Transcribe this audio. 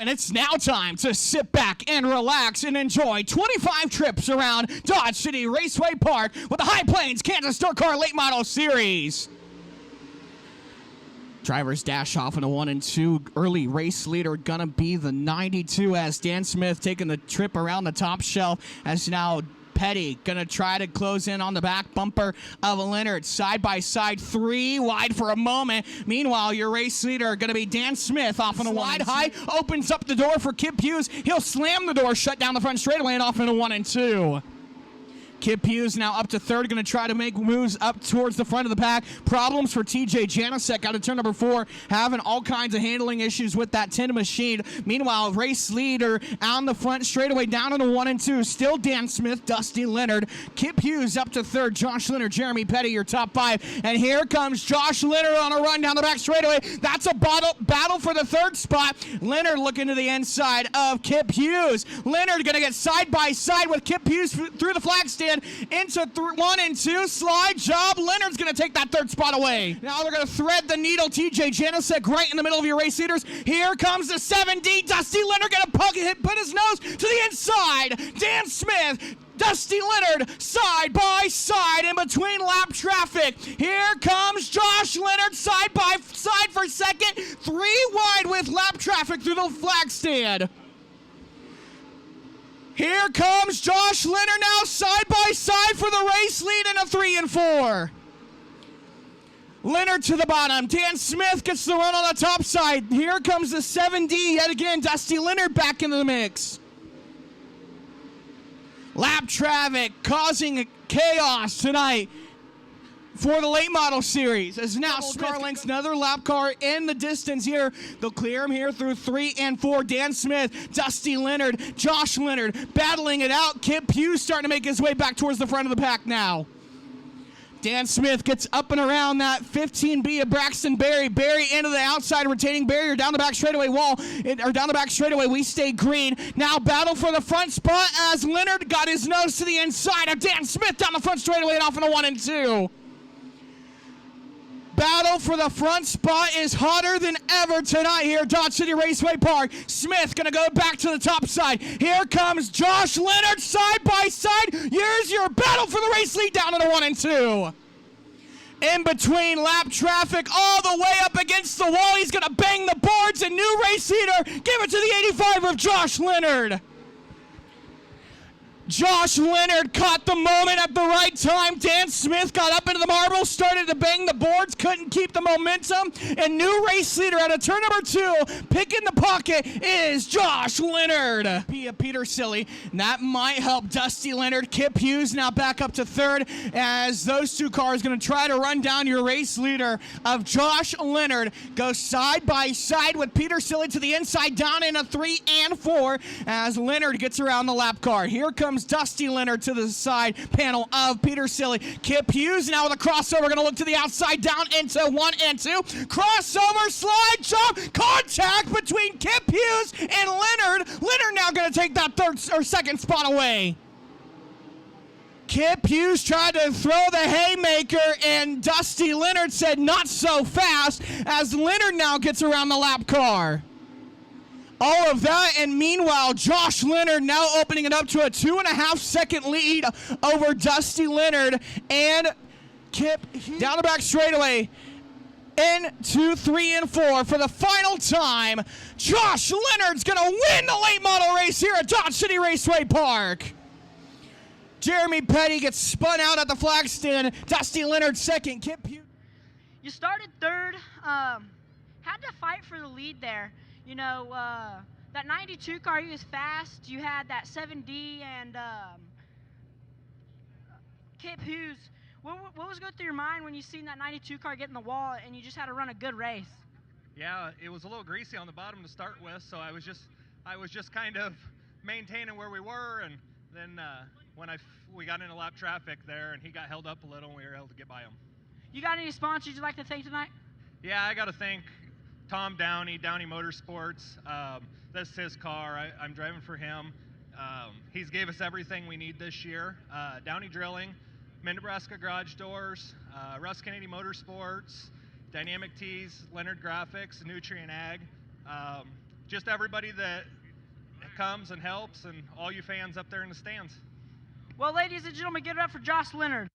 And it's now time to sit back and relax and enjoy 25 trips around Dodge City Raceway Park with the High Plains Kansas Stock Car Late Model Series. Drivers dash off in a 1 and 2. Early race leader gonna be the 92 as Dan Smith taking the trip around the top shelf as now Petty gonna try to close in on the back bumper of Leonard. Side by side, 3 wide for a moment. Meanwhile, your race leader gonna be Dan Smith off in a wide high. Opens up the door for Kip Hughes. He'll slam the door, shut down the front straightaway, and off in a 1 and 2. Kip Hughes now up to third, going to try to make moves up towards the front of the pack. Problems for TJ Janicek out of turn number 4, having all kinds of handling issues with that tin machine. Meanwhile, race leader on the front straightaway down in a 1 and 2. Still Dan Smith, Dusty Leonard. Kip Hughes up to third, Josh Leonard, Jeremy Petty, your top 5. And here comes Josh Leonard on a run down the back straightaway. That's a battle for the third spot. Leonard looking to the inside of Kip Hughes. Leonard going to get side by side with Kip Hughes through the flag stand. Into 1 and 2, slide job. Leonard's going to take that third spot away. Now they're going to thread the needle. TJ Janicek right in the middle of your race leaders. Here comes the 7D. Dusty Leonard going to put his nose to the inside. Dan Smith, Dusty Leonard, side by side in between lap traffic. Here comes Josh Leonard, side by side for second. 3 wide with lap traffic through the flag stand. Here comes Josh Leonard now side by side for the race lead in a 3 and 4. Leonard to the bottom. Dan Smith gets the run on the top side. Here comes the 7D yet again. Dusty Leonard back into the mix. Lap traffic causing chaos tonight for the late model series, as now Starlink's another lap car in the distance here. They'll clear him here through 3 and 4. Dan Smith, Dusty Leonard, Josh Leonard battling it out. Kip Hughes starting to make his way back towards the front of the pack now. Dan Smith gets up and around that 15B of Braxton Berry. Berry into the outside, retaining barrier down the back straightaway wall, or down the back straightaway. We stay green. Now battle for the front spot as Leonard got his nose to the inside of Dan Smith down the front straightaway and off in a 1 and 2. Battle for the front spot is hotter than ever tonight here at Dodge City Raceway Park. Smith going to go back to the top side. Here comes Josh Leonard side by side. Here's your battle for the race lead down in a 1 and 2. In between lap traffic all the way up against the wall. He's going to bang the boards and new race leader. Give it to the 85 of Josh Leonard. Josh Leonard caught the moment at the right time. Dan Smith got up into the marble, started to bang the boards, couldn't keep the momentum. And new race leader out of turn number 2, picking the pocket, is Josh Leonard. Peter Silly. That might help Dusty Leonard. Kip Hughes now back up to third as those 2 cars going to try to run down your race leader of Josh Leonard. Go side by side with Peter Silly to the inside, down in a 3 and 4 as Leonard gets around the lap car. Here comes Dusty Leonard to the side panel of Peter Silly. Kip Hughes now with a crossover, going to look to the outside, down into 1 and 2. Crossover, slide jump, contact between Kip Hughes and Leonard. Leonard now going to take that second spot away. Kip Hughes tried to throw the haymaker, and Dusty Leonard said not so fast as Leonard now gets around the lap car. All of that, and meanwhile, Josh Leonard now opening it up to a 2.5 second lead over Dusty Leonard and Kip down the back straightaway into 3 and 4 for the final time. Josh Leonard's going to win the late model race here at Dodge City Raceway Park. Jeremy Petty gets spun out at the flag stand. Dusty Leonard second. Kip Hughes. You started third. Had to fight for the lead there. You know, that 92 car, he was fast. You had that 7D and Kip Hughes. What was going through your mind when you seen that 92 car get in the wall and you just had to run a good race? Yeah, it was a little greasy on the bottom to start with, so I was just kind of maintaining where we were, and then when we got into lap traffic there and he got held up a little and we were able to get by him. You got any sponsors you'd like to thank tonight? Yeah, I got to thank Tom Downey, Downey Motorsports. That's his car. I'm driving for him. He's gave us everything we need this year. Downey Drilling, Mid-Nebraska Garage Doors, Russ Kennedy Motorsports, Dynamic Tees, Leonard Graphics, Nutrient Ag, just everybody that comes and helps, and all you fans up there in the stands. Well, ladies and gentlemen, give it up for Josh Leonard.